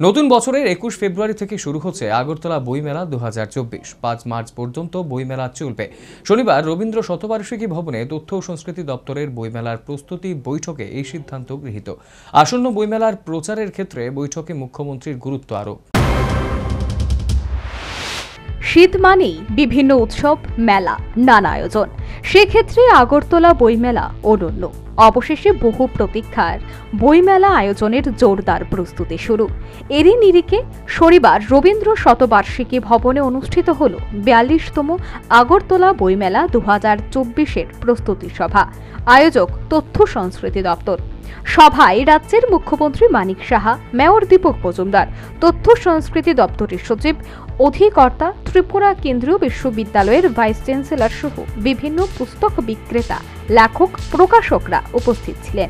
নতুন বছরের ২১ ফেব্রুয়ারি থেকে শুরু হচ্ছে আগরতলা বইমেলা ২০২৪। ৫ মার্চ পর্যন্ত বইমেলা চলবে। শনিবার রবীন্দ্র শতবার্ষিকী ভবনে তথ্য ও সংস্কৃতি দপ্তরের বইমেলার প্রস্তুতি বৈঠকে এই সিদ্ধান্ত গৃহীত। আসন্ন বইমেলার প্রচারের ক্ষেত্রে বৈঠকে মুখ্যমন্ত্রীর গুরুত্ব আরোপ। শীত মানেই বিভিন্ন উৎসব, মেলা, নানা আয়োজন। সেক্ষেত্রে আগরতলা বইমেলা অনন্য। অবশেষে বহু প্রতীক্ষার বইমেলা আয়োজনের জোরদার প্রস্তুতি শুরু। এরই নিরিখে শনিবার রবীন্দ্র শতবার্ষিকী ভবনে অনুষ্ঠিত হল ৪২তম আগরতলা বইমেলা ২০২৪-এর প্রস্তুতি সভা। আয়োজক তথ্য সংস্কৃতি দপ্তর। সভায় রাজ্যের মুখ্যমন্ত্রী মানিক সাহা, মেয়র দীপক মজুমদার, তথ্য সংস্কৃতি দপ্তরের সচিব, অধিকর্তা, ত্রিপুরা কেন্দ্রীয় বিশ্ববিদ্যালয়ের ভাইস চ্যান্সেলর সহ বিভিন্ন পুস্তক বিক্রেতা, লেখক, প্রকাশকরা উপস্থিত ছিলেন।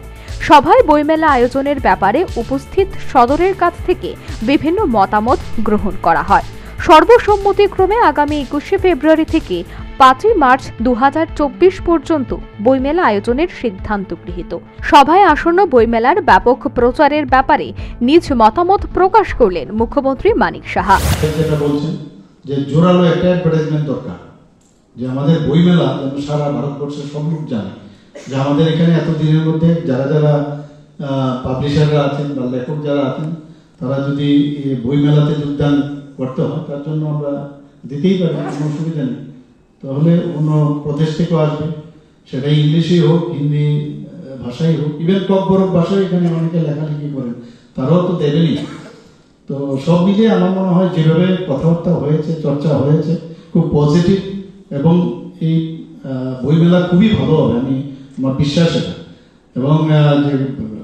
সভায় বইমেলা আয়োজনের ব্যাপারে উপস্থিত সদরের কাছ থেকে বিভিন্ন মতামত গ্রহণ করা হয়। সর্বসম্মতিক্রমে আগামী ২১শে ফেব্রুয়ারি থেকে ৫ই মার্চ ২০২৪ পর্যন্ত বইমেলা আয়োজনের সিদ্ধান্ত গৃহীত। সভায় আসন্ন বইমেলার ব্যাপক প্রচারের ব্যাপারে নিজ মতামত প্রকাশ করলেন মুখ্যমন্ত্রী মানিক সাহা। যেটা বলছেন যে জোরালো একটা অ্যাডভার্টাইজমেন্ট দরকার, যে আমাদের বইমেলা যেন সারা ভারতবর্ষের সব লোক জানে যে আমাদের এখানে এত দিনের মধ্যে যারা যারা পাবলিশাররা আছেন বা লেখক যারা আছেন তারা যদি বইমেলাতে যোগদান করতে হয় তার জন্য আমরা দিতেই পারি, কোনো অসুবিধা নেই। তাহলে অন্য প্রদেশ থেকেও আসবে, সেটা ইংলিশই হোক, হিন্দি ভাষাই হোক, ইভেন টকবরক ভাষায় এখানে অনেকে লেখালেখি করেন, তারাও তো দেবেনই। তো সব মিলিয়ে আমার মনে হয় যেভাবে কথাবার্তা হয়েছে, চর্চা হয়েছে, খুব পজিটিভ এবং এই বইমেলা খুবই ভালো হবে, আমার বিশ্বাস এটা। এবং যে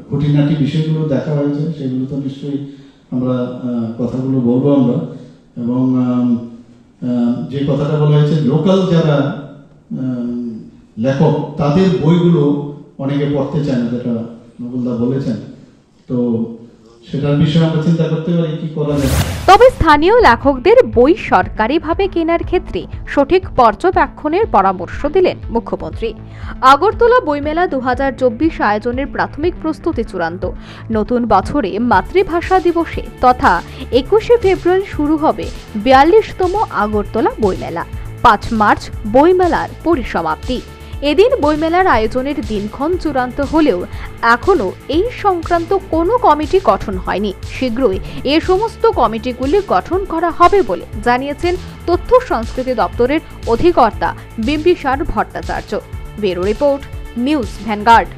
খুঁটিনাটি বিষয়গুলো দেখা হয়েছে সেগুলো তো নিশ্চয়ই আমরা কথাগুলো বলবো আমরা। এবং যে কথাটা বলা হয়েছে লোকাল যারা লেখক তাদের বইগুলো অনেকে পড়তে চায় না, যেটা নকুলদা বলেছেন, তো সেটার বিষয়ে আমরা চিন্তা করতে পারি কি করা যায়। তবে স্থানীয় লেখকদের বই সরকারিভাবে কেনার ক্ষেত্রে সঠিক পর্যবেক্ষণের পরামর্শ দিলেন মুখ্যমন্ত্রী। আগরতলা বইমেলা ২০২৪ আয়োজনের প্রাথমিক প্রস্তুতি চূড়ান্ত। নতুন বছরে মাতৃভাষা দিবসে তথা ২১শে ফেব্রুয়ারি শুরু হবে ৪২তম আগরতলা বইমেলা। ৫ মার্চ বইমেলার পরিসমাপ্তি। এদিন বইমেলার আয়োজনের দিনক্ষণ চূড়ান্ত হলেও এখনও এই সংক্রান্ত কোনো কমিটি গঠন হয়নি। শীঘ্রই এ সমস্ত কমিটিগুলি গঠন করা হবে বলে জানিয়েছেন তথ্য সংস্কৃতি দপ্তরের অধিকর্তা Bimbisara Bhattacharya. Bureau report, news vanguard.